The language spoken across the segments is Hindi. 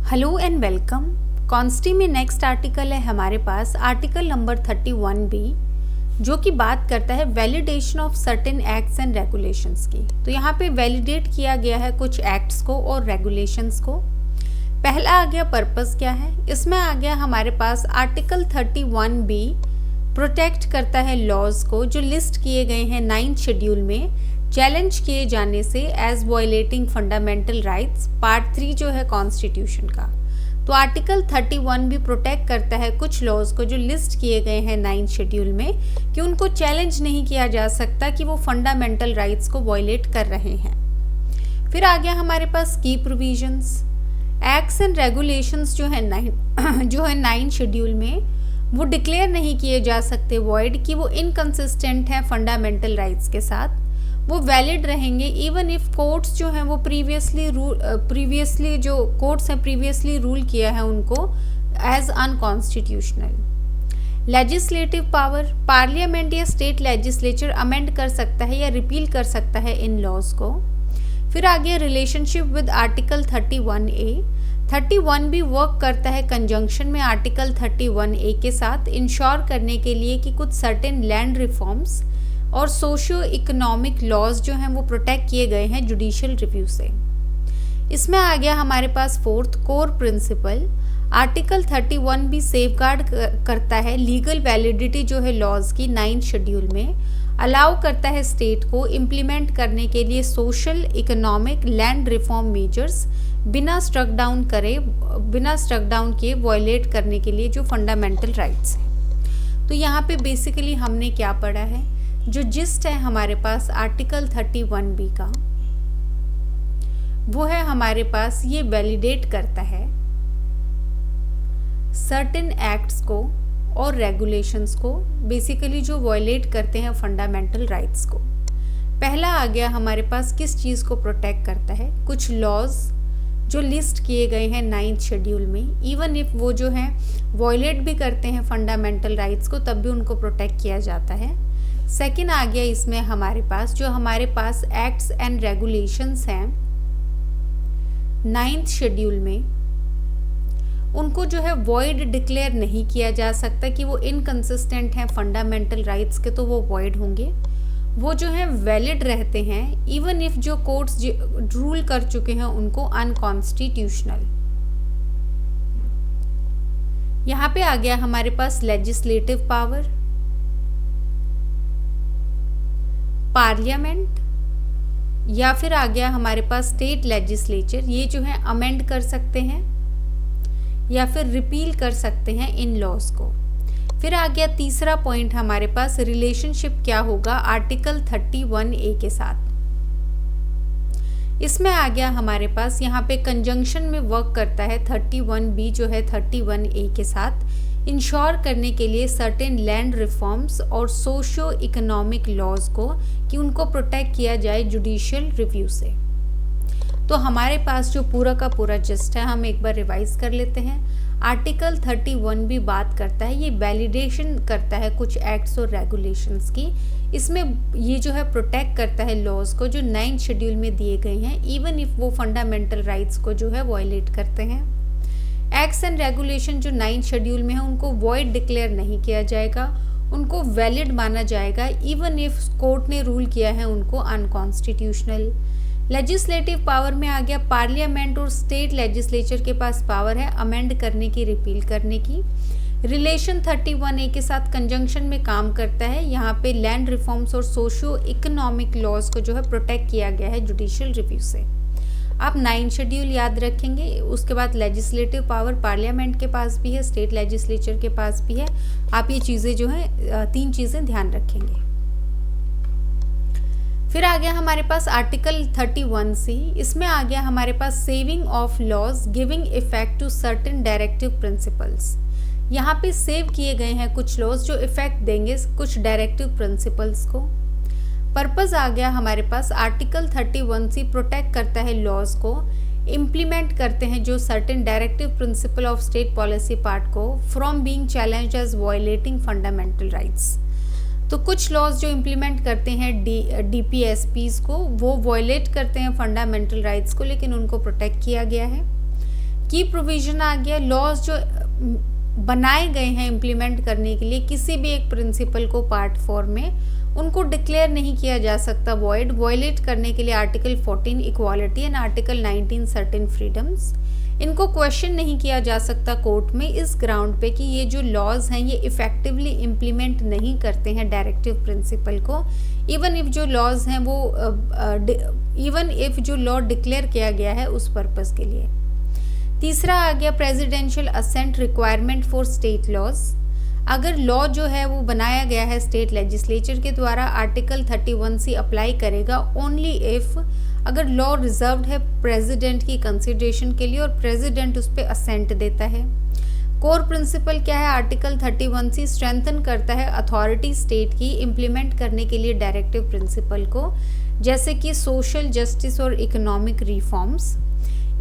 Hello and welcome. कॉन्स्टी में नेक्स्ट आर्टिकल है हमारे पास आर्टिकल नंबर 31B, जो कि बात करता है validation of certain acts and regulations की। तो यहाँ पे वैलिडेट किया गया है कुछ एक्ट्स को और रेगुलेशंस को। पहला आ गया पर्पस क्या है, इसमें आ गया हमारे पास आर्टिकल 31B प्रोटेक्ट करता है लॉज को जो लिस्ट किए गए हैं 9th शेड्यूल में चैलेंज किए जाने से as violating fundamental rights, part 3 जो है कॉन्स्टिट्यूशन का। तो आर्टिकल 31 भी प्रोटेक्ट करता है कुछ लॉज को जो लिस्ट किए गए हैं 9th शेड्यूल में कि उनको चैलेंज नहीं किया जा सकता कि वो फंडामेंटल राइट्स को वायलेट कर रहे हैं। फिर आ गया हमारे पास की प्रोविजंस, एक्ट्स एंड रेगुलेशंस जो है 9th शेड्यूल में वो डिक्लेयर नहीं किए जा सकते वॉइड कि वो इनकंसिस्टेंट हैं फंडामेंटल राइट्स के साथ, वो वैलिड रहेंगे इवन इफ कोर्ट्स जो हैं वो प्रीवियसली जो कोर्ट्स हैं प्रीवियसली रूल किया है उनको as unconstitutional. Legislative power, parliament या स्टेट लेजिस्लेचर अमेंड कर सकता है या रिपील कर सकता है इन लॉज को। फिर आ गया रिलेशनशिप विद आर्टिकल 31A। 31 भी वर्क करता है कंजंक्शन में आर्टिकल 31A के साथ इंश्योर करने के लिए कि कुछ सर्टेन लैंड रिफॉर्म्स और सोशियो इकोनॉमिक लॉज जो हैं वो प्रोटेक्ट किए गए हैं जुडिशियल रिव्यू से। इसमें आ गया हमारे पास फोर्थ कोर प्रिंसिपल, आर्टिकल 31 भी सेफगार्ड करता है लीगल वैलिडिटी जो है लॉज की 9th शेड्यूल में, अलाउ करता है स्टेट को इम्प्लीमेंट करने के लिए social economic land reform measures बिना स्ट्रक डाउन किए वायलेट करने के लिए जो फंडामेंटल राइट्स हैं। तो यहाँ पे बेसिकली हमने क्या पढ़ा है, जो जिस्ट है हमारे पास आर्टिकल 31B का वो है हमारे पास ये वैलिडेट करता है सर्टेन एक्ट्स को और रेगुलेशंस को बेसिकली जो वायलेट करते हैं फंडामेंटल राइट्स को। पहला आ गया हमारे पास किस चीज़ को प्रोटेक्ट करता है, कुछ लॉज जो लिस्ट किए गए हैं 9th शेड्यूल में इवन इफ वो जो हैं वायलेट भी करते हैं फंडामेंटल राइट्स को तब भी उनको प्रोटेक्ट किया जाता है। सेकेंड आ गया इसमें हमारे पास जो हमारे पास एक्ट्स एंड रेगुलेशंस हैं 9th शेड्यूल में उनको जो है वॉइड डिक्लेयर नहीं किया जा सकता कि वो इनकंसिस्टेंट हैं फंडामेंटल राइट्स के, तो वो वॉइड होंगे। वो जो है वैलिड रहते हैं इवन इफ जो कोर्ट्स रूल कर चुके हैं उनको अनकॉन्स्टिट्यूशनल। यहाँ पे आ गया हमारे पास लेजिस्लेटिव पावर, पार्लियामेंट या फिर आ गया हमारे पास स्टेट लेजिस्लेचर, ये जो है अमेंड कर सकते हैं या फिर रिपील कर सकते हैं इन लॉज को। फिर आ गया तीसरा पॉइंट हमारे पास रिलेशनशिप क्या होगा आर्टिकल 31A के साथ। इसमें आ गया हमारे पास यहाँ पे कंजंक्शन में वर्क करता है 31B जो है 31A के साथ इंश्योर करने के लिए सर्टेन लैंड रिफॉर्म्स और सोशियो इकोनॉमिक लॉज को कि उनको प्रोटेक्ट किया जाए जुडिशियल रिव्यू से। तो हमारे पास जो पूरा का पूरा जस्ट है हम एक बार रिवाइज कर लेते हैं। आर्टिकल 31 भी बात करता है, ये वैलिडेशन करता है कुछ एक्ट्स और रेगुलेशंस की। इसमें ये जो है प्रोटेक्ट करता है लॉज को जो 9th शेड्यूल में दिए गए हैं इवन इफ वो फंडामेंटल राइट्स को जो है वायलेट करते हैं। एक्ट्स एंड रेगुलेशन जो 9th शेड्यूल में है उनको वॉइड डिक्लेयर नहीं किया जाएगा, उनको वैलिड माना जाएगा इवन इफ कोर्ट ने रूल किया है उनको अनकॉन्स्टिट्यूशनल। लेजिस्लेटिव पावर में आ गया पार्लियामेंट और स्टेट लेजिस्लेचर के पास पावर है अमेंड करने की, रिपील करने की। रिलेशन 31A के साथ कंजंक्शन में काम करता है, यहाँ पे लैंड रिफॉर्म्स और सोशियो इकोनॉमिक लॉज को जो है प्रोटेक्ट किया गया है जुडिशियल रिव्यू से। आप 9th शेड्यूल याद रखेंगे, उसके बाद लेजिस्लेटिव पावर पार्लियामेंट के पास भी है, स्टेट लेजिस्लेचर के पास भी है। आप ये चीज़ें जो हैं 3 चीज़ें ध्यान रखेंगे। फिर आ गया हमारे पास आर्टिकल 31C, इसमें आ गया हमारे पास saving of laws giving effect to certain directive principles. यहाँ पे सेव किए गए हैं कुछ लॉज जो इफेक्ट देंगे कुछ डायरेक्टिव प्रिंसिपल्स को। पर्पस आ गया हमारे पास आर्टिकल 31C प्रोटेक्ट करता है लॉज को, इम्प्लीमेंट करते हैं जो certain directive principle of state policy part को from being challenged as violating fundamental rights. तो कुछ लॉज जो इम्प्लीमेंट करते हैं DPSPs को वो वायलेट करते हैं फंडामेंटल राइट्स को, लेकिन उनको प्रोटेक्ट किया गया है। की प्रोविजन आ गया, लॉज जो बनाए गए हैं इम्प्लीमेंट करने के लिए किसी भी एक प्रिंसिपल को पार्ट 4 में, उनको डिक्लेयर नहीं किया जा सकता वॉइड। वॉयलेट करने के लिए article 14 equality and article 19 certain freedoms, इनको क्वेश्चन नहीं किया जा सकता कोर्ट में इस ग्राउंड पे कि ये जो लॉज हैं ये इफेक्टिवली इम्प्लीमेंट नहीं करते हैं डायरेक्टिव प्रिंसिपल को, इवन इफ जो लॉज हैं वो इवन इफ जो लॉ डिक्लेयर किया गया है उस पर्पस के लिए। तीसरा आ गया presidential assent requirement for state laws. अगर लॉ जो है वो बनाया गया है स्टेट लेजिस्लेचर के द्वारा, आर्टिकल 31C अप्लाई करेगा ओनली इफ अगर लॉ रिजर्व्ड है प्रेसिडेंट की कंसिडरेशन के लिए और प्रेसिडेंट उस पर असेंट देता है। कोर प्रिंसिपल क्या है, आर्टिकल 31C स्ट्रेंथन करता है अथॉरिटी स्टेट की इम्प्लीमेंट करने के लिए डायरेक्टिव प्रिंसिपल को, जैसे कि सोशल जस्टिस और इकोनॉमिक रिफॉर्म्स।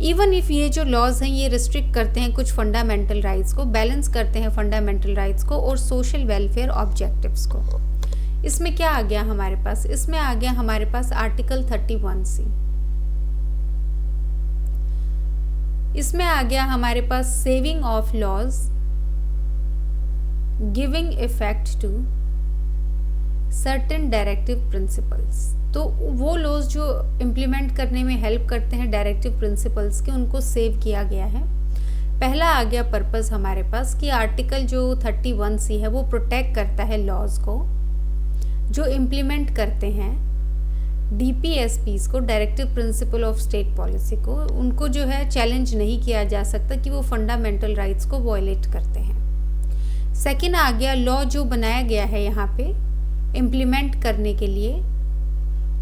इवन इफ ये जो लॉज हैं ये रिस्ट्रिक्ट करते हैं कुछ फंडामेंटल राइट्स को, बैलेंस करते हैं फंडामेंटल राइट्स को और सोशल वेलफेयर ऑब्जेक्टिव्स को। इसमें क्या आ गया हमारे पास, इसमें आ गया हमारे पास आर्टिकल 31C। इसमें आ गया हमारे पास saving of laws giving effect to certain directive principles. तो वो लॉज जो इम्प्लीमेंट करने में हेल्प करते हैं डायरेक्टिव प्रिंसिपल्स के, उनको सेव किया गया है। पहला आ गया पर्पस हमारे पास कि आर्टिकल जो 31C है वो प्रोटेक्ट करता है लॉज को जो इम्प्लीमेंट करते हैं DPSPs को, directive principle of state policy को, उनको जो है चैलेंज नहीं किया जा सकता कि वो फंडामेंटल राइट्स को वॉयलेट करते हैं। सेकेंड आ गया लॉ जो बनाया गया है यहाँ पे इम्प्लीमेंट करने के लिए,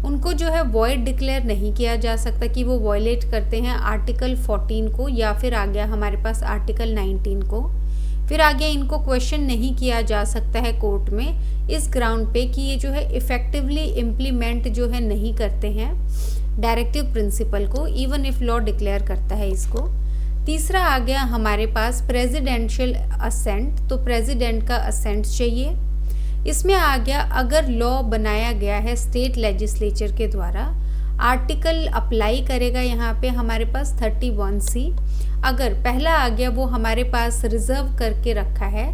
उनको जो है वॉइड डिक्लेयर नहीं किया जा सकता कि वो वॉयलेट करते हैं आर्टिकल 14 को, या फिर आ गया हमारे पास आर्टिकल 19 को। फिर आगे इनको क्वेश्चन नहीं किया जा सकता है कोर्ट में इस ग्राउंड पे कि ये जो है इफेक्टिवली इम्प्लीमेंट जो है नहीं करते हैं डायरेक्टिव प्रिंसिपल को, इवन इफ लॉ डिक्लेयर करता है इसको। तीसरा आ गया हमारे पास प्रेसिडेंशियल असेंट, तो प्रेसिडेंट का असेंट चाहिए। इसमें आ गया अगर लॉ बनाया गया है स्टेट लेजिस्लेचर के द्वारा, आर्टिकल अप्लाई करेगा यहाँ पे हमारे पास 31C। अगर पहला आ गया वो हमारे पास रिजर्व करके रखा है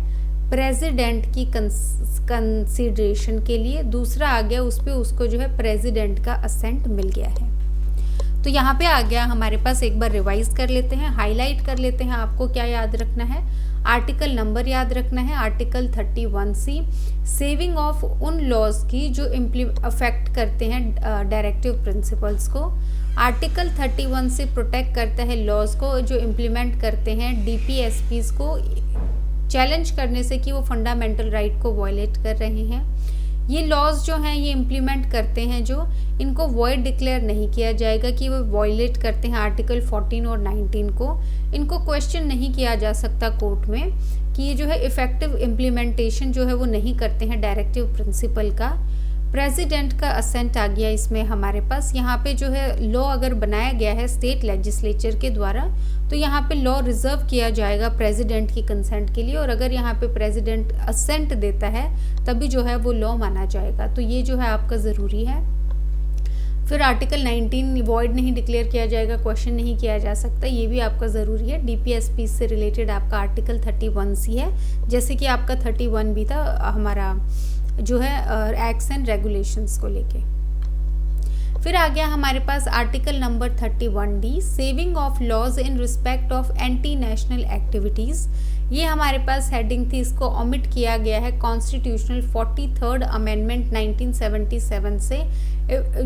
प्रेसिडेंट की कंसिडरेशन के लिए, दूसरा आ गया उस पे उसको जो है प्रेसिडेंट का असेंट मिल गया है। तो यहाँ पे आ गया हमारे पास, एक बार रिवाइज कर लेते हैं, हाईलाइट कर लेते हैं, आपको क्या याद रखना है, आर्टिकल नंबर याद रखना है आर्टिकल 31C, सेविंग ऑफ उन लॉज की जो अफेक्ट करते हैं डायरेक्टिव प्रिंसिपल्स को। आर्टिकल 31C प्रोटेक्ट करता है लॉज को जो इम्प्लीमेंट करते हैं DPSPs को चैलेंज करने से कि वो फंडामेंटल राइट को वॉयलेट कर रहे हैं। ये लॉज जो हैं ये इम्प्लीमेंट करते हैं जो, इनको वॉइड डिक्लेयर नहीं किया जाएगा कि वो वॉयलेट करते हैं आर्टिकल 14 और 19 को। इनको क्वेश्चन नहीं किया जा सकता कोर्ट में कि ये जो है इफेक्टिव इम्प्लीमेंटेशन जो है वो नहीं करते हैं डायरेक्टिव प्रिंसिपल का। प्रेसिडेंट का असेंट आ गया इसमें हमारे पास, यहाँ पे जो है लॉ अगर बनाया गया है स्टेट लेजिस्लेचर के द्वारा तो यहाँ पे लॉ रिजर्व किया जाएगा प्रेसिडेंट की कंसेंट के लिए, और अगर यहाँ पे प्रेसिडेंट असेंट देता है तभी जो है वो लॉ माना जाएगा। तो ये जो है आपका ज़रूरी है। फिर आर्टिकल 19 वॉइड नहीं डिक्लेयर किया जाएगा, क्वेश्चन नहीं किया जा सकता, ये भी आपका ज़रूरी है। DPSP से रिलेटेड आपका आर्टिकल 31C है, जैसे कि आपका 31 भी था हमारा जो है एक्ट्स एंड रेगुलेशंस को लेके। फिर आ गया हमारे पास article number 31D, saving of laws in respect of anti national activities. ये हमारे पास हेडिंग थी, इसको ओमिट किया गया है कॉन्स्टिट्यूशनल 43rd अमेंडमेंट 1977 से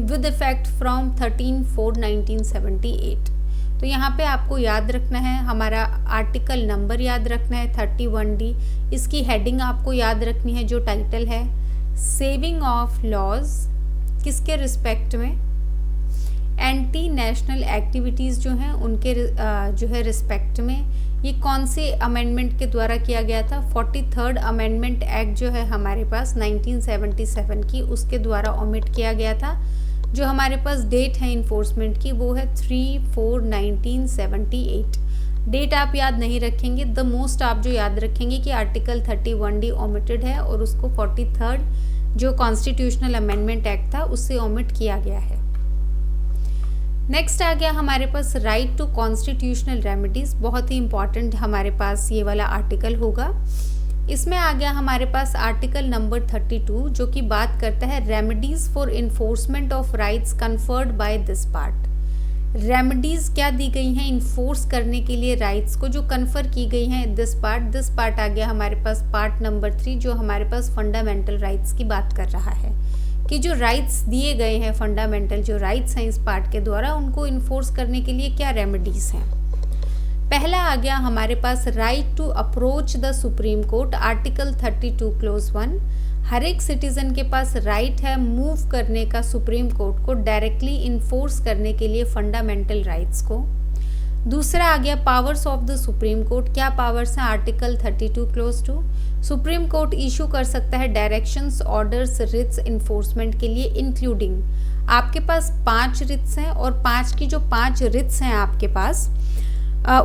विद इफेक्ट फ्रॉम 13/4/1978। तो यहाँ पे आपको याद रखना है, हमारा आर्टिकल नंबर याद रखना है 31D, इसकी हेडिंग आपको याद रखनी है जो टाइटल है सेविंग ऑफ लॉज किसके रिस्पेक्ट में, एंटी नेशनल एक्टिविटीज़ जो हैं उनके जो है रिस्पेक्ट में। ये कौन से अमेंडमेंट के द्वारा किया गया था, 43rd अमेंडमेंट एक्ट जो है हमारे पास 1977 की, उसके द्वारा ओमिट किया गया था। जो हमारे पास डेट है इन्फोर्समेंट की वो है 3/4/1978। डेट आप याद नहीं रखेंगे, द मोस्ट आप जो याद रखेंगे कि आर्टिकल 31D ओमिटेड है और उसको 43rd जो कॉन्स्टिट्यूशनल अमेंडमेंट एक्ट था उससे ओमिट किया गया है। नेक्स्ट आ गया हमारे पास राइट टू कॉन्स्टिट्यूशनल रेमेडीज। बहुत ही इंपॉर्टेंट हमारे पास ये वाला आर्टिकल होगा। इसमें आ गया हमारे पास आर्टिकल नंबर 32 जो कि बात करता है remedies for enforcement of rights conferred by this part. Remedies क्या दी गई हैं इन्फोर्स करने के लिए राइट्स को जो कन्फर की गई हैं दिस पार्ट आ गया हमारे पास पार्ट नंबर 3 जो हमारे पास फंडामेंटल राइट्स की बात कर रहा है कि जो राइट्स दिए गए हैं, फंडामेंटल जो राइट्स हैं इस पार्ट के द्वारा, उनको इन्फोर्स करने के लिए क्या रेमेडीज हैं। पहला आ गया हमारे पास right to approach the supreme court, article 32 clause 1। हर एक सिटीजन के पास राइट है मूव करने का सुप्रीम कोर्ट को डायरेक्टली इन्फोर्स करने के लिए फंडामेंटल राइट्स को। दूसरा आ गया powers of the supreme court. क्या पावर्स हैं, article 32 clause 2। Supreme court issue कर सकता है डायरेक्शंस, ऑर्डर्स, रिट्स इन्फोर्समेंट के लिए, इंक्लूडिंग आपके पास 5 रिट्स हैं और 5 की जो 5 रिट्स हैं आपके पास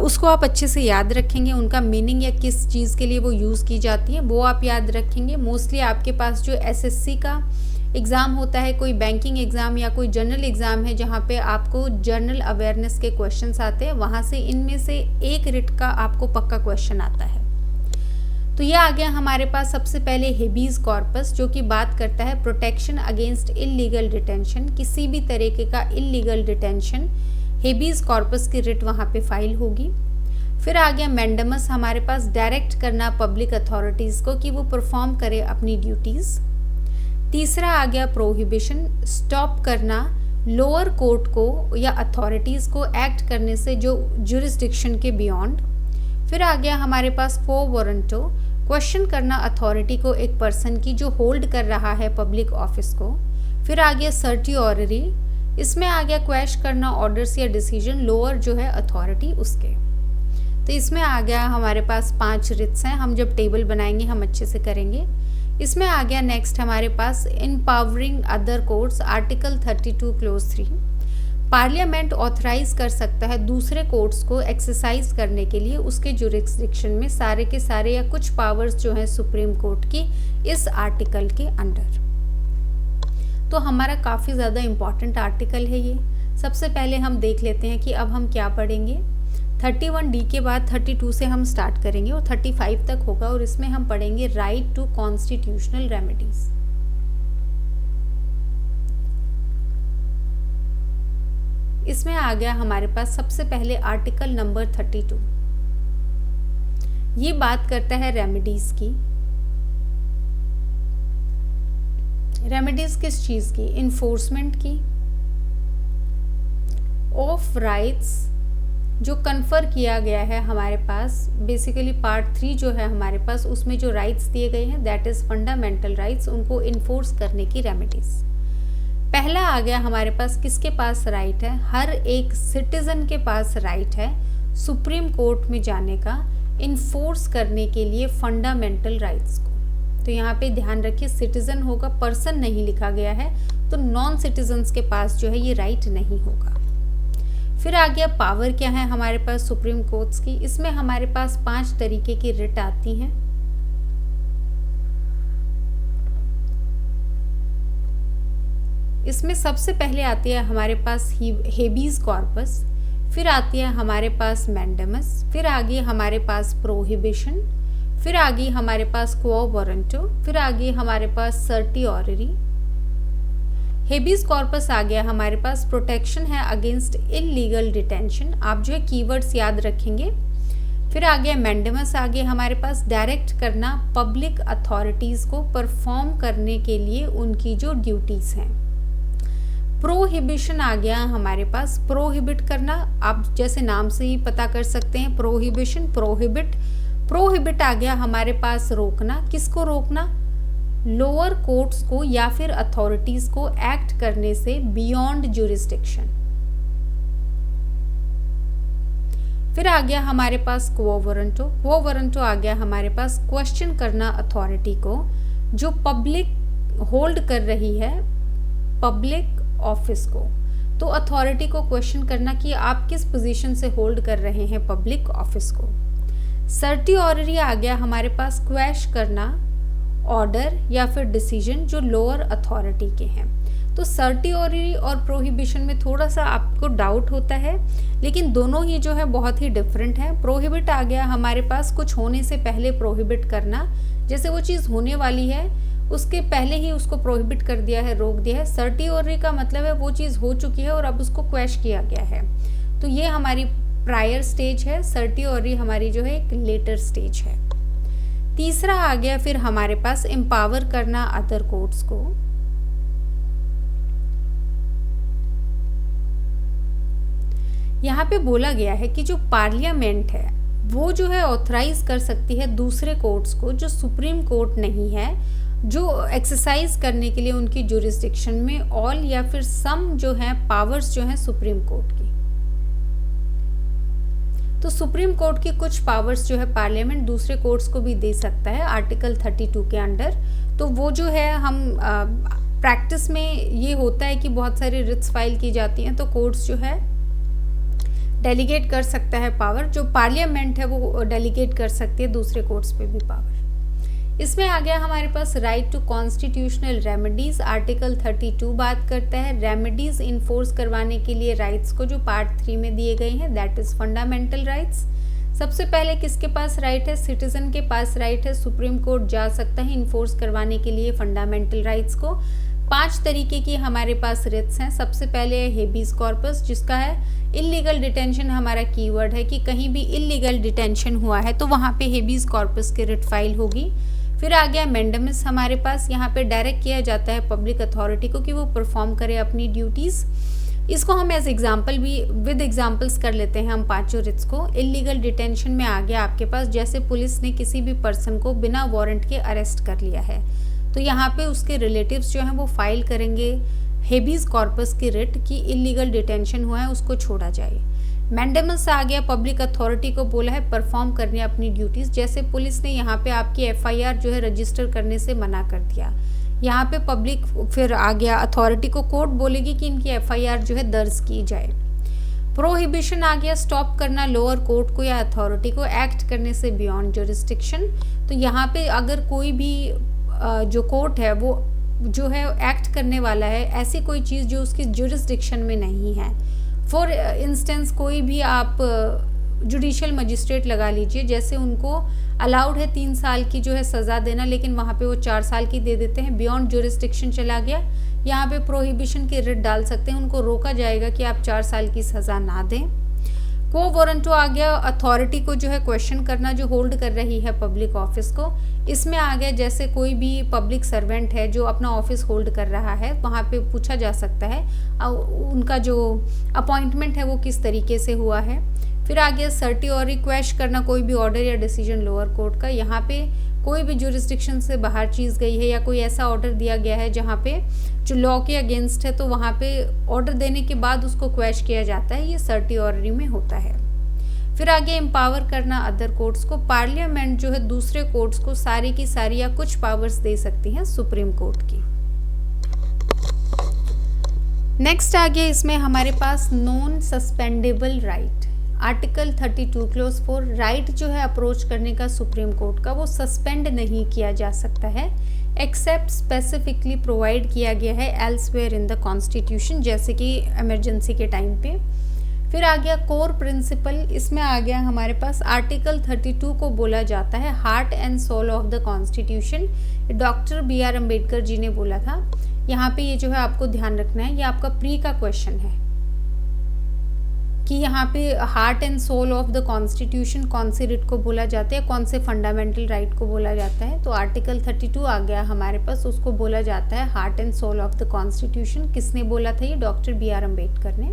उसको आप अच्छे से याद रखेंगे, उनका मीनिंग या किस चीज़ के लिए वो यूज़ की जाती है वो आप याद रखेंगे। मोस्टली आपके पास जो एसएससी का एग्ज़ाम होता है, कोई बैंकिंग एग्ज़ाम या कोई जनरल एग्ज़ाम है जहाँ पे आपको जनरल अवेयरनेस के क्वेश्चंस आते हैं, वहाँ से इनमें से एक रिट का आपको पक्का क्वेश्चन आता है। तो ये आ गया हमारे पास सबसे पहले हेबीज कॉर्पस जो कि बात करता है प्रोटेक्शन अगेंस्ट इलीगल डिटेंशन। किसी भी तरीके का इलीगल डिटेंशन, हेबीज कॉर्पस की रिट वहाँ पे फाइल होगी। फिर आ गया मैंडेमस, हमारे पास डायरेक्ट करना पब्लिक अथॉरिटीज़ को कि वो परफॉर्म करे अपनी ड्यूटीज़। तीसरा आ गया प्रोहिबिशन, स्टॉप करना लोअर कोर्ट को या अथॉरिटीज़ को एक्ट करने से जो जुरिस्डिक्शन के बियॉन्ड। फिर आ गया हमारे पास क्वो वारंटो, क्वेश्चन करना अथॉरिटी को एक पर्सन की जो होल्ड कर रहा है पब्लिक ऑफिस को। फिर आ गया सर्टियोररी, इसमें आ गया क्वेश करना ऑर्डर्स या डिसीजन लोअर जो है अथॉरिटी उसके। तो इसमें आ गया हमारे पास 5 रिट्स हैं, हम जब टेबल बनाएंगे हम अच्छे से करेंगे। इसमें आ गया नेक्स्ट हमारे पास empowering other courts, article 32 clause 3। Parliament authorise कर सकता है दूसरे कोर्ट्स को एक्सरसाइज करने के लिए उसके जुरिस्डिक्शन में सारे के सारे या कुछ पावर्स जो हैं सुप्रीम कोर्ट की इस आर्टिकल के अंडर। तो हमारा काफ़ी ज़्यादा इम्पॉर्टेंट आर्टिकल है ये। सबसे पहले हम देख लेते हैं कि अब हम क्या पढ़ेंगे। 31D के बाद 32 से हम स्टार्ट करेंगे और 35 तक होगा और इसमें हम पढ़ेंगे राइट टू कॉन्स्टिट्यूशनल रेमेडीज। इसमें आ गया हमारे पास सबसे पहले आर्टिकल नंबर 32। ये बात करता है रेमेडीज की। रेमेडीज किस चीज की, इन्फोर्समेंट की ऑफ राइट्स जो कन्फर किया गया है हमारे पास। बेसिकली पार्ट 3 जो है हमारे पास उसमें जो राइट्स दिए गए हैं दैट इज फंडामेंटल राइट्स, उनको इन्फोर्स करने की रेमेडीज। पहला आ गया हमारे पास किसके पास राइट है, हर एक सिटीजन के पास राइट है सुप्रीम कोर्ट में जाने का इन्फोर्स करने के लिए फंडामेंटल राइट्स को। तो यहाँ पे ध्यान रखिए सिटीजन होगा, पर्सन नहीं लिखा गया है, तो नॉन सिटीजन्स के पास जो है ये राइट नहीं होगा। फिर आ गया पावर क्या है हमारे पास सुप्रीम कोर्ट्स की। इसमें हमारे पास 5 तरीके की रिट आती हैं। इसमें सबसे पहले आती है हमारे पास हेबीज कॉर्पस, फिर आती है हमारे पास मैंडेमस, फिर आ गई हमारे पास प्रोहिबिशन, फिर आ गई हमारे पास क्वो वारंटो, फिर आ गई हमारे पास सर्टियोररी। हेबीज कॉर्पस आ गया हमारे पास प्रोटेक्शन है अगेंस्ट इलीगल डिटेंशन, आप जो है कीवर्ड्स याद रखेंगे। फिर आ गया मैंडेमस, आ गया हमारे पास डायरेक्ट करना पब्लिक अथॉरिटीज़ को परफॉर्म करने के लिए उनकी जो ड्यूटीज़ हैं। प्रोहिबिशन आ गया हमारे पास, प्रोहिबिट करना, आप जैसे नाम से ही पता कर सकते हैं प्रोहिबिशन, प्रोहिबिट आ गया हमारे पास रोकना, किसको रोकना, लोअर कोर्ट्स को या फिर अथॉरिटीज को एक्ट करने से बियॉन्ड जुरिस्डिक्शन। फिर आ गया हमारे पास क्वो वारंटो आ गया हमारे पास क्वेश्चन करना अथॉरिटी को जो पब्लिक होल्ड कर रही है पब्लिक ऑफिस को। तो अथॉरिटी को क्वेश्चन करना कि आप किस पोजीशन से होल्ड कर रहे हैं पब्लिक ऑफिस को। सर्टियोररी आ गया हमारे पास क्वेश करना ऑर्डर या फिर डिसीजन जो लोअर अथॉरिटी के हैं। तो सर्टियोरी और प्रोहिबिशन में थोड़ा सा आपको डाउट होता है, लेकिन दोनों ही जो है बहुत ही डिफरेंट है। प्रोहिबिट आ गया हमारे पास कुछ होने से पहले प्रोहिबिट करना, जैसे वो चीज़ होने वाली है उसके पहले ही उसको प्रोहिबिट कर दिया है, रोक दिया है। सर्टियोरी का मतलब है वो चीज़ हो चुकी है और अब उसको क्वैश किया गया है, तो ये हमारी प्रायर स्टेज है। सर्टियोरी हमारी जो है एक लेटर स्टेज है। तीसरा आ गया फिर हमारे पास एम्पावर करना अदर कोर्ट्स को। यहाँ पे बोला गया है कि जो पार्लियामेंट है वो जो है ऑथराइज कर सकती है दूसरे कोर्ट्स को जो सुप्रीम कोर्ट नहीं है, जो एक्सरसाइज करने के लिए उनकी जुरिस्डिक्शन में ऑल या फिर सम जो है पावर्स जो है सुप्रीम कोर्ट की। तो सुप्रीम कोर्ट की कुछ पावर्स जो है पार्लियामेंट दूसरे कोर्ट्स को भी दे सकता है आर्टिकल 32 के अंडर। तो वो जो है हम प्रैक्टिस में ये होता है कि बहुत सारी रिट्स फाइल की जाती हैं, तो कोर्ट्स जो है डेलीगेट कर सकता है पावर, जो पार्लियामेंट है वो डेलीगेट कर सकती है दूसरे कोर्ट्स पे भी पावर। इसमें आ गया हमारे पास right to constitutional remedies. Article 32 बात करता है रेमेडीज इन्फोर्स करवाने के लिए राइट्स को, जो पार्ट 3 में दिए गए हैं, दैट इज फंडामेंटल राइट्स। सबसे पहले किसके पास राइट है? सिटीजन के पास राइट है, सुप्रीम कोर्ट जा सकता है इन्फोर्स करवाने के लिए फंडामेंटल राइट्स को। 5 तरीके की हमारे पास रिट्स हैं। सबसे पहले है हेबीज कॉर्पस, जिसका है इलीगल डिटेंशन हमारा कीवर्ड है कि कहीं भी इलीगल डिटेंशन हुआ है तो वहाँ पे हेबीज कॉर्पस की रिट फाइल होगी। फिर आ गया मैंडेमस हमारे पास, यहाँ पे डायरेक्ट किया जाता है पब्लिक अथॉरिटी को कि वो परफॉर्म करे अपनी ड्यूटीज़। इसको हम एज एग्जाम्पल भी विद एग्जाम्पल्स कर लेते हैं हम 5 रिट्स को। इलीगल डिटेंशन में आ गया आपके पास, जैसे पुलिस ने किसी भी पर्सन को बिना वारंट के अरेस्ट कर लिया है तो यहाँ पे उसके रिलेटिव्स जो हैं वो फाइल करेंगे हेबीज कॉर्पस की रिट कि इलीगल डिटेंशन हुआ है उसको छोड़ा जाए। मैंडेमस आ गया, पब्लिक अथॉरिटी को बोला है परफॉर्म करने अपनी ड्यूटीज़, जैसे पुलिस ने यहाँ पे आपकी एफआईआर जो है रजिस्टर करने से मना कर दिया, यहाँ पे पब्लिक फिर आ गया अथॉरिटी को, कोर्ट बोलेगी कि इनकी एफआईआर जो है दर्ज की जाए। प्रोहिबिशन आ गया, स्टॉप करना लोअर कोर्ट को या अथॉरिटी को एक्ट करने से बियॉन्ड जुरिस्डिक्शन। तो यहाँ पे अगर कोई भी जो कोर्ट है वो जो है एक्ट करने वाला है ऐसी कोई चीज़ जो उसकी जुरिस्डिक्शन में नहीं है, फॉर इंस्टेंस कोई भी आप जुडिशियल मजिस्ट्रेट लगा लीजिए, जैसे उनको अलाउड है 3 साल की जो है सज़ा देना, लेकिन वहाँ पे वो 4 साल की दे देते हैं, बियॉन्ड जुरिस्डिक्शन चला गया। यहाँ पे प्रोहिबिशन की रिट डाल सकते हैं, उनको रोका जाएगा कि आप 4 साल की सज़ा ना दें। को वारंटो आ गया, अथॉरिटी को जो है क्वेश्चन करना जो होल्ड कर रही है पब्लिक ऑफिस को। इसमें आ गया जैसे कोई भी पब्लिक सर्वेंट है जो अपना ऑफिस होल्ड कर रहा है, वहाँ पे पूछा जा सकता है उनका जो अपॉइंटमेंट है वो किस तरीके से हुआ है। फिर आ गया सर्टियोरी, क्वेश करना कोई भी ऑर्डर या डिसीजन लोअर कोर्ट का। यहाँ पे कोई भी जुरिस्डिक्शन से बाहर चीज़ गई है या कोई ऐसा ऑर्डर दिया गया है जहाँ पे जो लॉ के अगेंस्ट है, तो वहाँ पे ऑर्डर देने के बाद उसको क्वेश किया जाता है, ये सर्टियोरी में होता है। फिर आगे एम्पावर करना अदर कोर्ट्स को। पार्लियामेंट जो है दूसरे कोर्ट्स को सारी की सारी या कुछ पावर्स दे सकती हैं सुप्रीम कोर्ट की। नेक्स्ट आ गया इसमें हमारे पास non suspendable right. Article 32 clause 4, right जो है अप्रोच करने का सुप्रीम कोर्ट का वो सस्पेंड नहीं किया जा सकता है एक्सेप्ट स्पेसिफिकली प्रोवाइड किया गया है एल्सवेयर इन द कॉन्स्टिट्यूशन, जैसे कि इमरजेंसी के टाइम पे। फिर आ गया कोर प्रिंसिपल, इसमें आ गया हमारे पास आर्टिकल 32 को बोला जाता है heart and soul of the constitution. Doctor BR Ambedkar ji ने बोला था। यहाँ पे ये जो है आपको ध्यान रखना है, ये आपका प्री का क्वेश्चन है कि यहाँ पे heart and soul of the constitution कौन से रिट को बोला जाता है, कौन से फंडामेंटल राइट को बोला जाता है। तो आर्टिकल 32 आ गया हमारे पास, उसको बोला जाता है heart and soul of the constitution. किसने बोला था? ये डॉक्टर BR अम्बेडकर ने,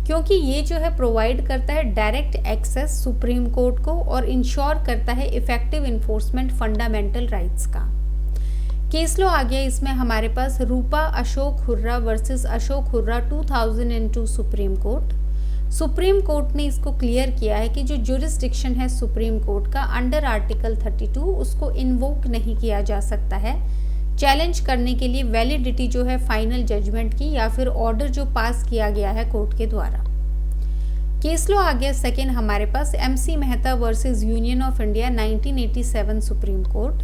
क्योंकि ये जो है प्रोवाइड करता है डायरेक्ट एक्सेस सुप्रीम कोर्ट को और इंश्योर करता है इफेक्टिव इन्फोर्समेंट फंडामेंटल राइट्स का। केस लॉ आ गया इसमें हमारे पास Rupa Ashok Hurra versus Ashok Hurra 2002 supreme court. Supreme court ने इसको क्लियर किया है कि जो जुरिस्डिक्शन है सुप्रीम कोर्ट का अंडर आर्टिकल 32 उसको इन्वोक नहीं किया जा सकता है चैलेंज करने के लिए वैलिडिटी जो है फाइनल जजमेंट की या फिर ऑर्डर जो पास किया गया है कोर्ट के द्वारा। केस लॉ आ गया सेकेंड हमारे पास MC Mehta versus union of India 1987 supreme court.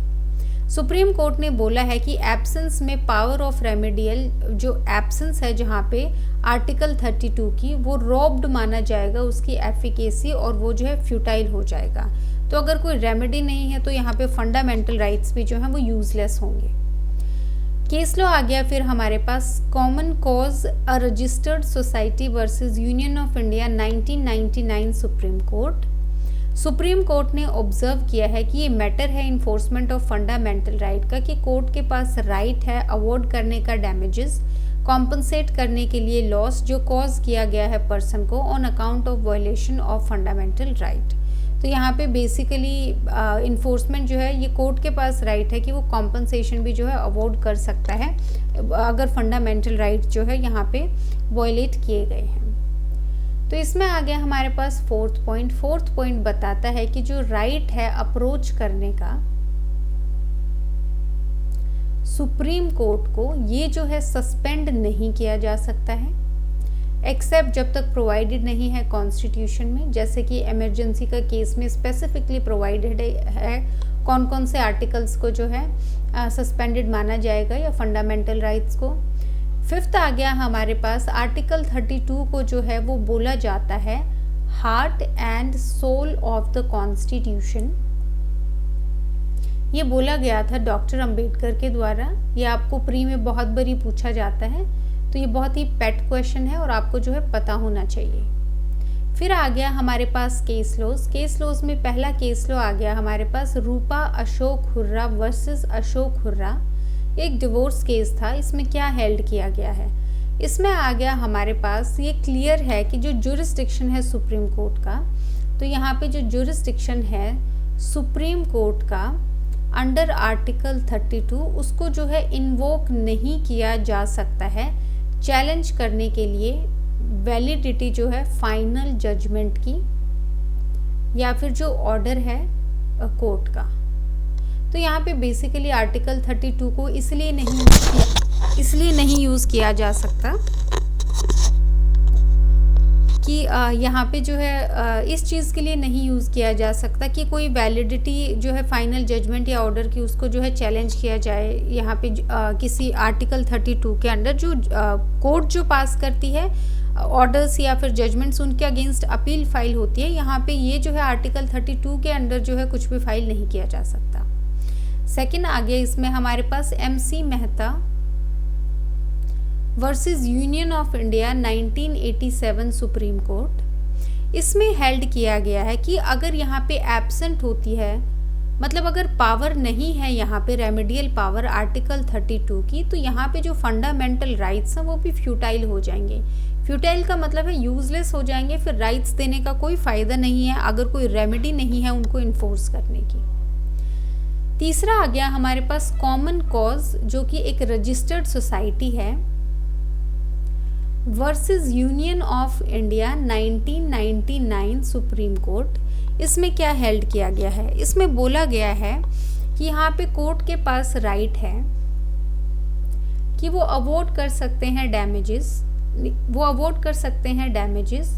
Supreme court ने बोला है कि एब्सेंस में पावर ऑफ रेमेडियल जो एब्सेंस है जहाँ पे आर्टिकल 32 की, वो रॉब्ड माना जाएगा उसकी एफिकेसी, और वो जो है फ्यूटाइल हो जाएगा। तो अगर कोई रेमेडी नहीं है तो यहाँ पे फंडामेंटल राइट्स भी जो है वो यूजलेस होंगे। केस लॉ आ गया फिर हमारे पास common cause a registered society versus union of India 1999 supreme court. Supreme court ने ऑब्जर्व किया है कि ये मैटर है इन्फोर्समेंट ऑफ फंडामेंटल राइट का, कि कोर्ट के पास राइट है अवॉर्ड करने का डैमेजेस, कॉम्पनसेट करने के लिए लॉस जो कॉज किया गया है पर्सन को on account of violation of fundamental right. तो यहाँ पे बेसिकली इन्फोर्समेंट जो है ये कोर्ट के पास राइट है कि वो कॉम्पनसेशन भी जो है अवॉर्ड कर सकता है अगर फंडामेंटल राइट जो है यहाँ पे वायलेट किए गए हैं। तो इसमें आ गया हमारे पास फोर्थ पॉइंट बताता है कि जो राइट है अप्रोच करने का सुप्रीम कोर्ट को, ये जो है सस्पेंड नहीं किया जा सकता है एक्सेप्ट जब तक प्रोवाइडेड नहीं है कॉन्स्टिट्यूशन में, जैसे कि इमरजेंसी का केस में स्पेसिफिकली प्रोवाइडेड है कौन कौन से आर्टिकल्स को जो है सस्पेंडेड माना जाएगा या फंडामेंटल राइट्स को। फिफ्थ आ गया हमारे पास आर्टिकल 32 को जो है वो बोला जाता है heart and soul of the constitution. ये बोला गया था डॉक्टर अंबेडकर के द्वारा। ये आपको प्री में बहुत बारी पूछा जाता है, तो ये बहुत ही पेट क्वेश्चन है और आपको जो है पता होना चाहिए। फिर आ गया हमारे पास केस लॉज में पहला केस लॉ आ गया हमारे पास रूपा अशोक हुर्रा वर्सेस अशोक हुर्रा। एक डिवोर्स केस था। इसमें क्या हेल्ड किया गया है, इसमें आ गया हमारे पास ये क्लियर है कि जो जुरिस्डिक्शन है सुप्रीम कोर्ट का, तो यहाँ पे जो जुरिस्डिक्शन है सुप्रीम कोर्ट का अंडर आर्टिकल 32 उसको जो है इन्वोक नहीं किया जा सकता है चैलेंज करने के लिए वैलिडिटी जो है फाइनल जजमेंट की या फिर जो ऑर्डर है कोर्ट का। तो यहाँ पे बेसिकली आर्टिकल 32 को इसलिए नहीं यूज़ किया जा सकता कि यहाँ पे जो है इस चीज़ के लिए नहीं यूज़ किया जा सकता कि कोई वैलिडिटी जो है फाइनल जजमेंट या ऑर्डर की उसको जो है चैलेंज किया जाए। यहाँ पे किसी आर्टिकल 32 के अंडर जो कोर्ट जो पास करती है ऑर्डर्स या फिर जजमेंट्स, उनके अगेंस्ट अपील फाइल होती है। यहाँ पे ये जो है आर्टिकल 32 के अंडर जो है कुछ भी फाइल नहीं किया जा सकता। सेकेंड आ गया इसमें हमारे पास MC Mehta versus union of India 1987 supreme court. इसमें हेल्ड किया गया है कि अगर यहाँ पे एब्सेंट होती है, मतलब अगर पावर नहीं है यहाँ पे रेमेडियल पावर आर्टिकल 32 की, तो यहाँ पे जो फंडामेंटल राइट्स हैं वो भी फ्यूटाइल हो जाएंगे। फ्यूटाइल का मतलब है यूजलेस हो जाएंगे, फिर राइट्स देने का कोई फ़ायदा नहीं है अगर कोई रेमेडी नहीं है उनको इन्फोर्स करने की। तीसरा आ गया हमारे पास कॉमन कॉज, जो कि एक रजिस्टर्ड सोसाइटी है versus union of India 1999 supreme court. इसमें क्या हेल्ड किया गया है, इसमें बोला गया है कि यहाँ पे कोर्ट के पास राइट है कि वो अवॉर्ड कर सकते हैं डैमेजेस,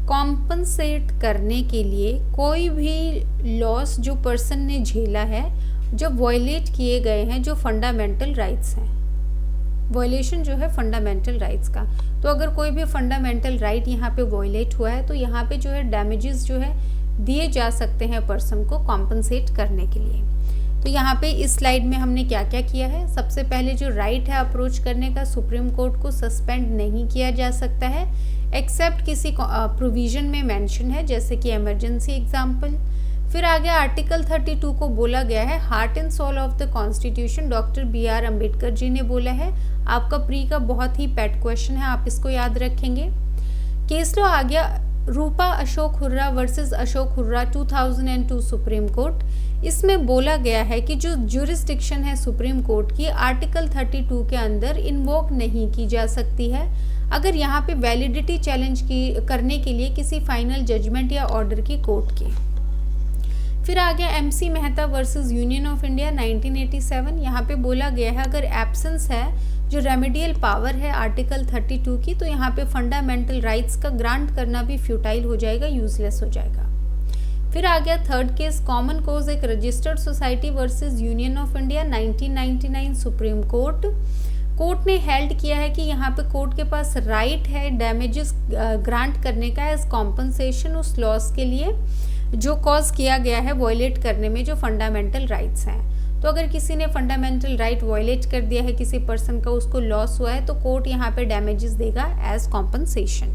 कॉम्पनसेट करने के लिए कोई भी लॉस जो पर्सन ने झेला है जो वायलेट किए गए हैं जो फंडामेंटल राइट्स हैं, वायलेशन जो है फंडामेंटल राइट्स का। तो अगर कोई भी फंडामेंटल राइट यहाँ पे वायलेट हुआ है तो यहाँ पे जो है डैमेजेस जो है दिए जा सकते हैं पर्सन को कॉम्पनसेट करने के लिए। तो यहाँ पे इस स्लाइड में हमने क्या क्या किया है, सबसे पहले जो राइट है अप्रोच करने का सुप्रीम कोर्ट को सस्पेंड नहीं किया जा सकता है एक्सेप्ट किसी प्रोविजन में मेंशन है, जैसे कि इमरजेंसी एग्जाम्पल। फिर आगे आर्टिकल 32 को बोला गया है heart and soul of the constitution, doctor BR Ambedkar ji ने बोला है। आपका प्री का बहुत ही पेट क्वेश्चन है, आप इसको याद रखेंगे। केस लॉ आ गया Rupa Ashok Hurra versus Ashok Hurra 2002 supreme court. इसमें बोला गया है कि जो जुरिस्डिक्शन है सुप्रीम कोर्ट की आर्टिकल 32 के अंदर इन्वोक नहीं की जा सकती है अगर यहाँ पे वैलिडिटी चैलेंज करने के लिए किसी फाइनल जजमेंट या ऑर्डर की कोर्ट के। फिर आ गया MC Mehta versus union of India 1987। यहाँ पे बोला गया है अगर एब्सेंस है जो रेमेडियल पावर है आर्टिकल 32 की, तो यहाँ पे फंडामेंटल राइट्स का ग्रांट करना भी फ्यूटाइल हो जाएगा, यूजलेस हो जाएगा। फिर आ गया थर्ड केस, कॉमन कॉज एक registered society versus union of India 1999 supreme court. Court ने हेल्ड किया है कि यहाँ पे कोर्ट के पास राइट है डैमेजेस ग्रांट करने का एज कॉम्पनसेशन उस लॉस के लिए जो कॉज किया गया है वॉयलेट करने में जो फंडामेंटल राइट्स हैं। तो अगर किसी ने फंडामेंटल राइट वॉयलेट कर दिया है किसी पर्सन का, उसको लॉस हुआ है, तो कोर्ट यहाँ पे डैमेजेस देगा एज कॉम्पनसेशन।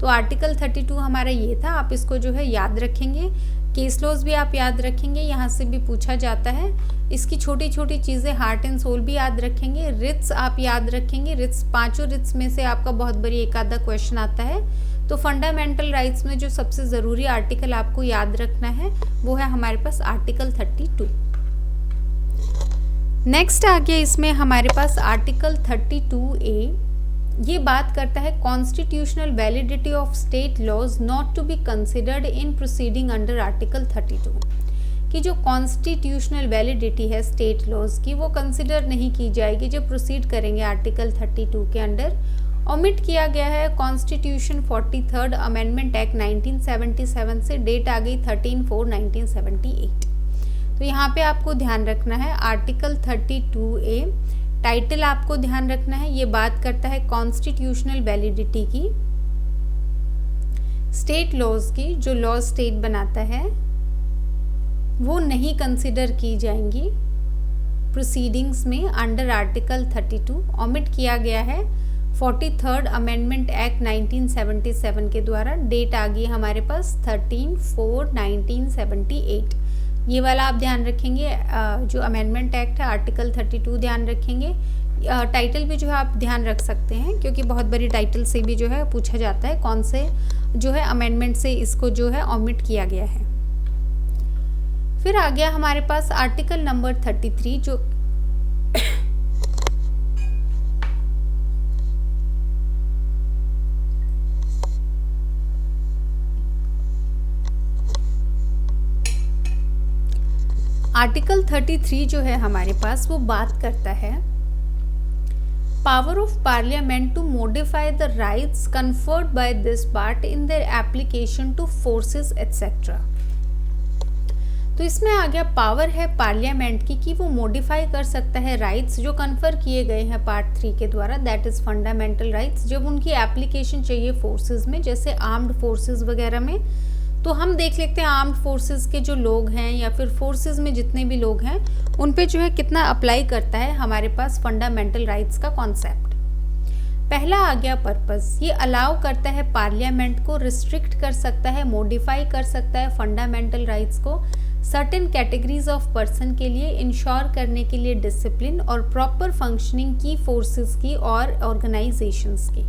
तो आर्टिकल 32 हमारा ये था, आप इसको जो है याद रखेंगे। केस लॉज भी आप याद रखेंगे, यहाँ से भी पूछा जाता है। इसकी छोटी छोटी चीज़ें हार्ट एंड सोल भी याद रखेंगे। रिट्स आप याद रखेंगे, रिट्स पांचों रिट्स में से आपका बहुत बड़ी एक आधा क्वेश्चन आता है। तो फंडामेंटल राइट्स में जो सबसे ज़रूरी आर्टिकल आपको याद रखना है वो है हमारे पास आर्टिकल 32। नेक्स्ट आ गया इसमें हमारे पास आर्टिकल 32A। ये बात करता है constitutional validity of state laws not to be considered in proceeding under article 32, कि जो कॉन्स्टिट्यूशनल वैलिडिटी है स्टेट लॉज की वो कंसिडर नहीं की जाएगी जब प्रोसीड करेंगे आर्टिकल 32 के अंडर। ओमिट किया गया है कॉन्स्टिट्यूशन 43rd अमेंडमेंट एक्ट 1977 से, डेट आ गई 13/4/1978। तो यहाँ पे आपको ध्यान रखना है आर्टिकल 32A, टाइटल आपको ध्यान रखना है। ये बात करता है कॉन्स्टिट्यूशनल वैलिडिटी की, स्टेट लॉज की, जो लॉ स्टेट बनाता है वो नहीं कंसिडर की जाएंगी प्रोसीडिंग्स में अंडर आर्टिकल 32। ओमिट किया गया है 43rd अमेंडमेंट एक्ट 1977 के द्वारा, डेट आ गई हमारे पास 13/4/1978। ये वाला आप ध्यान रखेंगे, जो अमेंडमेंट एक्ट है आर्टिकल 32 ध्यान रखेंगे। टाइटल भी जो है आप ध्यान रख सकते हैं क्योंकि बहुत बड़ी टाइटल से भी जो है पूछा जाता है कौन से जो है अमेंडमेंट से इसको जो है ओमिट किया गया है। फिर आ गया हमारे पास आर्टिकल नंबर 33 जो आर्टिकल 33 जो है हमारे पास वो बात करता है power of parliament to modify the rights conferred by this part in their application to forces etcetera. तो इसमें आ गया पावर है पार्लियामेंट की कि वो मॉडिफाई कर सकता है राइट्स जो कन्फर किए गए हैं पार्ट 3 के द्वारा, दैट इज फंडामेंटल राइट्स, जब उनकी एप्लीकेशन चाहिए फोर्सेस में, जैसे आर्म्ड फोर्सेस वगैरह में। तो हम देख लेते हैं आर्म्ड फोर्सेस के जो लोग हैं या फिर फोर्सेस में जितने भी लोग हैं उन पे जो है कितना अप्लाई करता है हमारे पास फंडामेंटल राइट्स का कॉन्सेप्ट। पहला आ गया पर्पस, ये अलाउ करता है पार्लियामेंट को, रिस्ट्रिक्ट कर सकता है, मॉडिफाई कर सकता है फंडामेंटल राइट्स को सर्टेन कैटेगरीज ऑफ पर्सन के लिए, इंश्योर करने के लिए डिसिप्लिन और प्रॉपर फंक्शनिंग की फोर्सेस की और ऑर्गेनाइजेशंस की।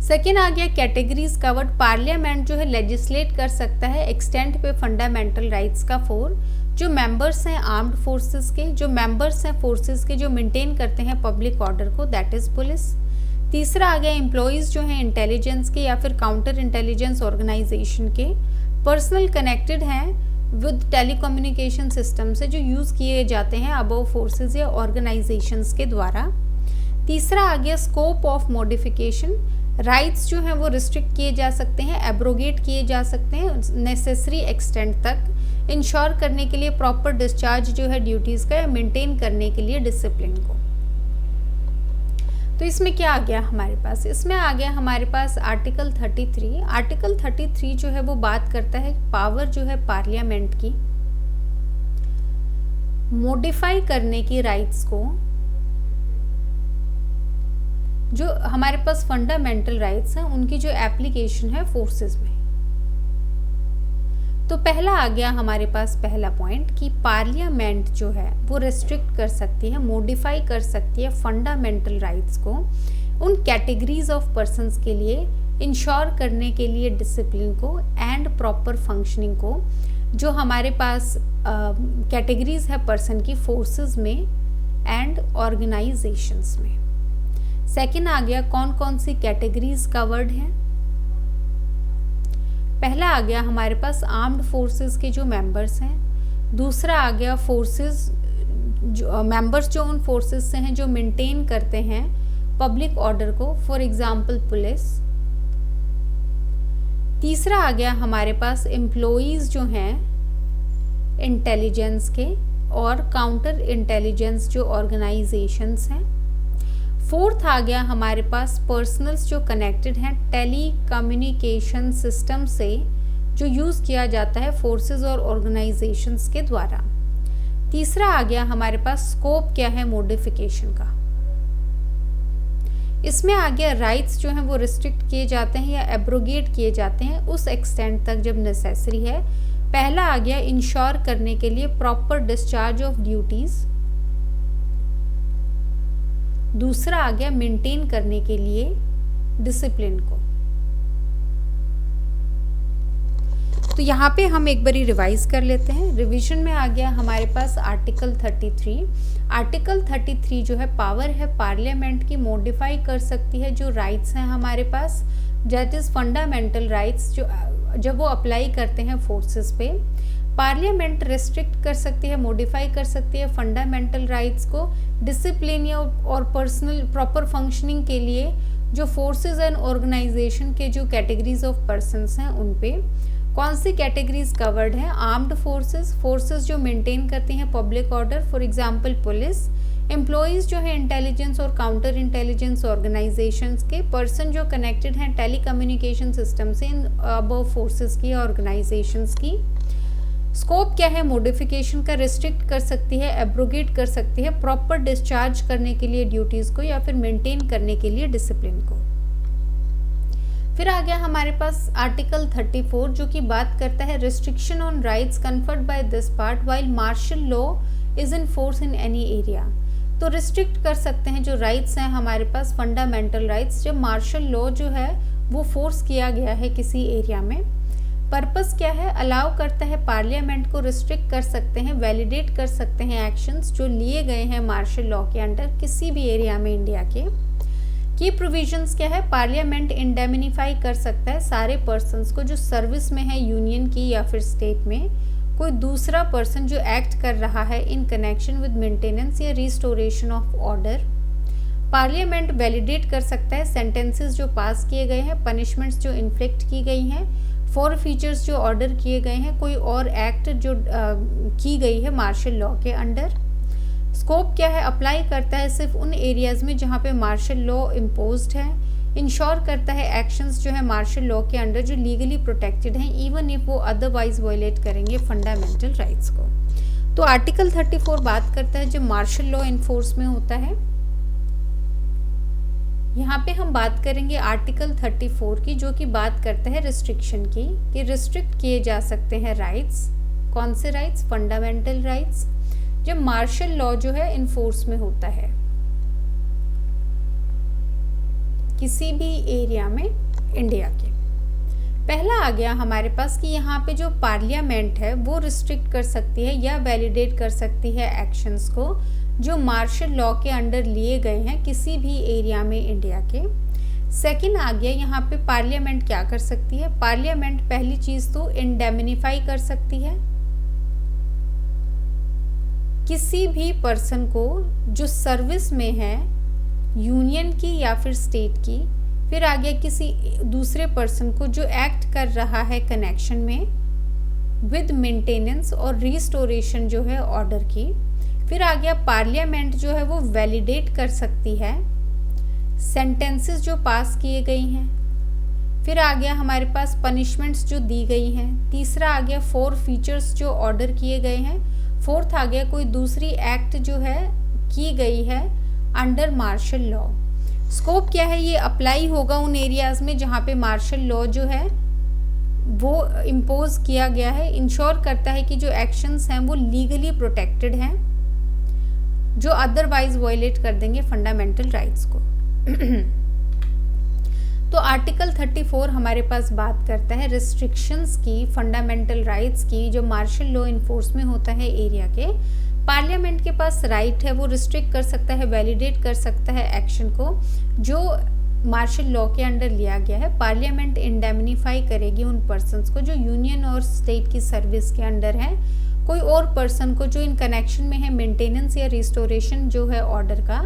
सेकेंड आ गया कैटेगरीज कवर्ड, पार्लियामेंट जो है लेजिस्लेट कर सकता है एक्सटेंट पे फंडामेंटल राइट्स का फॉर जो मेंबर्स हैं आर्म्ड फोर्सेस के, जो मेंबर्स हैं फोर्सेस के जो मेंटेन करते हैं पब्लिक ऑर्डर को, दैट इज पुलिस। तीसरा आ गया एम्प्लॉयज़ जो हैं इंटेलिजेंस के या फिर काउंटर इंटेलिजेंस ऑर्गेनाइजेशन के, पर्सनल कनेक्टेड हैं विद टेलीकम्युनिकेशन सिस्टम से जो यूज़ किए जाते हैं अबव फोर्सेस या ऑर्गेनाइजेशंस के द्वारा। तीसरा आ गया स्कोप ऑफ मॉडिफिकेशन, राइट्स जो हैं वो रिस्ट्रिक्ट किए जा सकते हैं, एब्रोगेट किए जा सकते हैं नेसेसरी एक्सटेंट तक, इंश्योर करने के लिए प्रॉपर डिस्चार्ज जो है ड्यूटीज़ का, मेंटेन करने के लिए डिसिप्लिन को। तो इसमें क्या आ गया हमारे पास, इसमें आ गया हमारे पास आर्टिकल 33। आर्टिकल 33 जो है वो बात करता है पावर जो है पार्लियामेंट की मॉडिफाई करने की राइट्स को, जो हमारे पास फंडामेंटल राइट्स हैं उनकी जो एप्लीकेशन है फोर्सेस में। तो पहला आ गया हमारे पास पहला पॉइंट कि पार्लियामेंट जो है वो रेस्ट्रिक्ट कर सकती है, मॉडिफाई कर सकती है फंडामेंटल राइट्स को उन कैटेगरीज ऑफ पर्संस के लिए, इंश्योर करने के लिए डिसिप्लिन को एंड प्रॉपर फंक्शनिंग को, जो हमारे पास कैटेगरीज है पर्सन की फोर्सेस में एंड ऑर्गेनाइजेशंस में। सेकेंड आ गया कौन कौन सी कैटेगरीज कवर्ड हैं। पहला आ गया हमारे पास आर्म्ड फोर्सेस के जो मेंबर्स हैं। दूसरा आ गया फोर्सेस जो मेंबर्स जो उन फोर्सेस से हैं जो मेंटेन करते हैं पब्लिक ऑर्डर को, फॉर एग्जांपल पुलिस। तीसरा आ गया हमारे पास एम्प्लॉइज़ जो हैं इंटेलिजेंस के और काउंटर इंटेलिजेंस जो ऑर्गेनाइजेशंस हैं। फोर्थ आ गया हमारे पास पर्सनल्स जो कनेक्टेड हैं टेली कम्युनिकेशन सिस्टम से, जो यूज़ किया जाता है फोर्सेस और ऑर्गेनाइजेशंस के द्वारा। तीसरा आ गया हमारे पास स्कोप क्या है मॉडिफिकेशन का। इसमें आ गया राइट्स जो हैं वो रिस्ट्रिक्ट किए जाते हैं या एब्रोगेट किए जाते हैं उस एक्सटेंट तक जब नेसेसरी है। पहला आ गया इंश्योर करने के लिए प्रॉपर डिस्चार्ज ऑफ ड्यूटीज। दूसरा आ गया मेंटेन करने के लिए डिसिप्लिन को। तो यहाँ पे हम एक बारी रिवाइज कर लेते हैं। रिवीजन में आ गया हमारे पास आर्टिकल 33। आर्टिकल 33 जो है पावर है पार्लियामेंट की मॉडिफाई कर सकती है जो राइट्स हैं हमारे पास, दैट इज फंडामेंटल राइट्स, जो जब वो अप्लाई करते हैं फोर्सेस पे पार्लियामेंट रेस्ट्रिक्ट कर सकती है, मॉडिफाई कर सकती है फंडामेंटल राइट्स को डिसिप्लिन या और पर्सनल प्रॉपर फंक्शनिंग के लिए जो फोर्सेस एंड ऑर्गेनाइजेशन के जो कैटेगरीज ऑफ पर्सन्स हैं उन पे। कौन सी कैटेगरीज कवर्ड हैं? आर्म्ड फोर्सेस, फोर्सेस जो मेंटेन करती हैं public order, for example police. Employees जो है इंटेलिजेंस और काउंटर इंटेलिजेंस ऑर्गेनाइजेशंस के। पर्सन जो कनेक्टेड हैं टेली कम्युनिकेशन सिस्टम से इन अबव फोर्सेस की ऑर्गेनाइजेशंस की। स्कोप क्या है मॉडिफिकेशन का? रिस्ट्रिक्ट कर सकती है, एब्रोगेट कर सकती है प्रॉपर डिस्चार्ज करने के लिए ड्यूटीज़ को या फिर मेंटेन करने के लिए डिसिप्लिन को। फिर आ गया हमारे पास आर्टिकल 34 जो कि बात करता है restriction on rights conferred by this part while martial law is in force in any area. तो रिस्ट्रिक्ट कर सकते हैं जो राइट्स हैं हमारे पास फंडामेंटल राइट्स जब मार्शल लॉ जो है वो फोर्स किया गया है किसी एरिया में। पर्पस क्या है? अलाउ करता है पार्लियामेंट को रिस्ट्रिक्ट कर सकते हैं, वैलिडेट कर सकते हैं एक्शंस जो लिए गए हैं मार्शल लॉ के अंडर किसी भी एरिया में इंडिया के। की प्रोविजंस क्या है? पार्लियामेंट इंडेमनिफाई कर सकता है सारे पर्सन्स को जो सर्विस में है यूनियन की या फिर स्टेट में, कोई दूसरा पर्सन जो एक्ट कर रहा है इन कनेक्शन विद मेंटेनेंस या restoration of order. Parliament validate कर सकता है सेंटेंसेस जो पास किए गए हैं, पनिशमेंट्स जो इन्फ्लिक्ट की गई हैं, फॉरफीचर्स जो ऑर्डर किए गए हैं, कोई और एक्ट जो की गई है मार्शल लॉ के अंडर। स्कोप क्या है? अप्लाई करता है सिर्फ उन एरियाज़ में जहाँ पे मार्शल लॉ इम्पोज्ड है। इंश्योर करता है एक्शंस जो है मार्शल लॉ के अंडर जो लीगली प्रोटेक्टेड हैं इवन इफ वो अदरवाइज वायलेट करेंगे फंडामेंटल राइट्स को। तो आर्टिकल 34 बात करता है जब मार्शल लॉ इन्फोर्स में होता है। यहाँ पे हम बात करेंगे आर्टिकल 34 की जो कि बात करता है रिस्ट्रिक्शन की, कि रिस्ट्रिक्ट किए जा सकते हैं राइट्स। कौन से राइट्स? फंडामेंटल राइट्स जब मार्शल लॉ जो है इन्फोर्स में होता है किसी भी एरिया में इंडिया के। पहला आ गया हमारे पास कि यहाँ पे जो पार्लियामेंट है वो रिस्ट्रिक्ट कर सकती है या वैलिडेट कर सकती है एक्शंस को जो मार्शल लॉ के अंडर लिए गए हैं किसी भी एरिया में इंडिया के। सेकंड आ गया यहाँ पे पार्लियामेंट क्या कर सकती है? पार्लियामेंट पहली चीज़ तो इंडेमनिफाई कर सकती है किसी भी पर्सन को जो सर्विस में है यूनियन की या फिर स्टेट की। फिर आ गया किसी दूसरे पर्सन को जो एक्ट कर रहा है कनेक्शन में विद मेंटेनेंस और रिस्टोरेशन जो है ऑर्डर की। फिर आ गया पार्लियामेंट जो है वो वैलिडेट कर सकती है सेंटेंसेस जो पास किए गई हैं। फिर आ गया हमारे पास पनिशमेंट्स जो दी गई हैं। तीसरा आ गया फॉरफीचर्स जो ऑर्डर किए गए हैं। फोर्थ आ गया कोई दूसरी एक्ट जो है की गई है अंडर मार्शल लॉ। स्कोप क्या है? ये अप्लाई होगा उन एरियाज़ में जहाँ पे मार्शल लॉ जो है वो इम्पोज किया गया है। इंश्योर करता है कि जो एक्शंस हैं वो लीगली प्रोटेक्टेड हैं जो अदरवाइज वायलेट कर देंगे फंडामेंटल राइट्स को। तो आर्टिकल 34 हमारे पास बात करता है रिस्ट्रिक्शंस की, फंडामेंटल राइट्स की जो मार्शल लॉ इन्फोर्स में होता है एरिया के। पार्लियामेंट के पास राइट है वो रिस्ट्रिक्ट कर सकता है, वैलिडेट कर सकता है एक्शन को जो मार्शल लॉ के अंडर लिया गया है। पार्लियामेंट इंडेमनिफाई करेगी उन पर्सन्स को जो यूनियन और स्टेट की सर्विस के अंडर है, कोई और पर्सन को जो इन कनेक्शन में है मेंटेनेंस या रिस्टोरेशन जो है ऑर्डर का।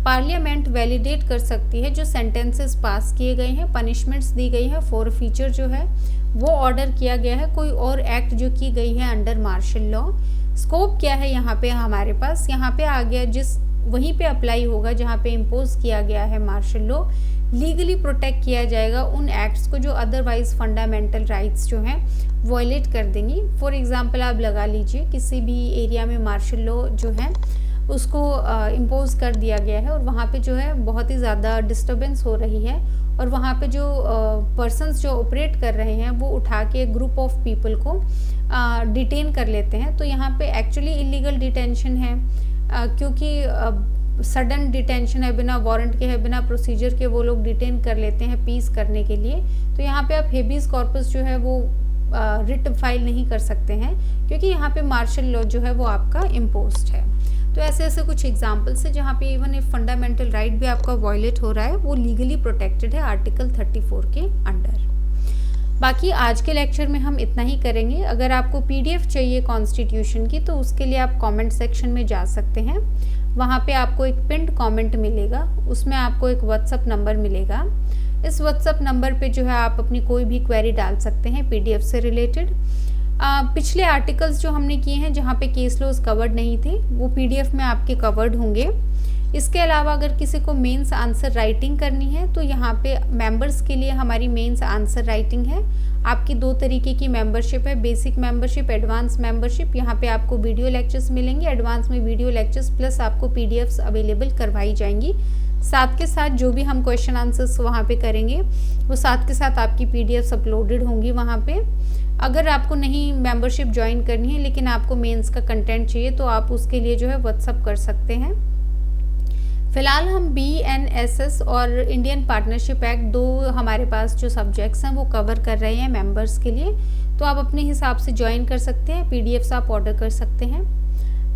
पार्लियामेंट वैलिडेट कर सकती है जो सेंटेंसेस पास किए गए हैं, पनिशमेंट्स दी गई है, फॉरफीचर जो है वो ऑर्डर किया गया है, कोई और एक्ट जो की गई है अंडर मार्शल लॉ। स्कोप क्या है यहाँ पे हमारे पास, यहाँ पे आ गया जिस वहीं पे अप्लाई होगा जहाँ पे इम्पोज किया गया है मार्शल लॉ। लीगली प्रोटेक्ट किया जाएगा उन एक्ट्स को जो अदरवाइज फंडामेंटल राइट्स जो हैं वॉयलेट कर देंगी। फॉर एग्जांपल आप लगा लीजिए किसी भी एरिया में मार्शल लॉ जो है उसको इम्पोज कर दिया गया है और वहाँ पे जो है बहुत ही ज़्यादा डिस्टर्बेंस हो रही है और वहाँ पे जो पर्सन्स जो ऑपरेट कर रहे हैं वो उठा के ग्रुप ऑफ पीपल को डिटेन कर लेते हैं। तो यहाँ पे एक्चुअली इलीगल डिटेंशन है क्योंकि सडन डिटेंशन है, बिना वारंट के है, बिना प्रोसीजर के वो लोग डिटेन कर लेते हैं पीस करने के लिए। तो यहाँ पे आप हेबियस कॉर्पस जो है वो रिट फाइल नहीं कर सकते हैं क्योंकि यहाँ पे मार्शल लॉ जो है वो आपका इम्पोज्ड है। तो ऐसे ऐसे कुछ एग्जाम्पल्स है जहाँ पे इवन एक फंडामेंटल राइट भी आपका वायलेट हो रहा है, वो लीगली प्रोटेक्टेड है आर्टिकल 34 के अंडर। बाकी आज के लेक्चर में हम इतना ही करेंगे। अगर आपको पीडीएफ चाहिए कॉन्स्टिट्यूशन की तो उसके लिए आप कमेंट सेक्शन में जा सकते हैं, वहाँ पे आपको एक पिन्ड कमेंट मिलेगा, उसमें आपको एक व्हाट्सअप नंबर मिलेगा। इस व्हाट्सअप नंबर पे जो है आप अपनी कोई भी क्वेरी डाल सकते हैं पीडीएफ से रिलेटेड। पिछले आर्टिकल्स जो हमने किए हैं जहाँ पे केस लॉज कवर्ड नहीं थे वो पीडीएफ में आपके कवर्ड होंगे। इसके अलावा अगर किसी को मेंस आंसर राइटिंग करनी है तो यहाँ पे मेंबर्स के लिए हमारी मेंस आंसर राइटिंग है। आपकी दो तरीके की मेंबरशिप है, बेसिक मेंबरशिप, एडवांस मेंबरशिप। यहाँ पे आपको वीडियो लेक्चर्स मिलेंगे, एडवांस में वीडियो लेक्चर्स प्लस आपको पीडीएफ्स अवेलेबल करवाई जाएंगी। साथ के साथ जो भी हम क्वेश्चन आंसर्स वहाँ पे करेंगे वो साथ के साथ आपकी पीडीएफ्स अपलोडेड होंगी वहाँ पे। अगर आपको नहीं मेंबरशिप ज्वाइन करनी है लेकिन आपको मेंस का कंटेंट चाहिए तो आप उसके लिए जो है व्हाट्सअप कर सकते हैं। फिलहाल हम BNSS और इंडियन पार्टनरशिप एक्ट दो हमारे पास जो सब्जेक्ट्स हैं वो कवर कर रहे हैं मेंबर्स के लिए, तो आप अपने हिसाब से ज्वाइन कर सकते हैं, पीडीएफ्स आप ऑर्डर कर सकते हैं।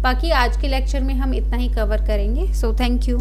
बाकी आज के लेक्चर में हम इतना ही कवर करेंगे। So thank you.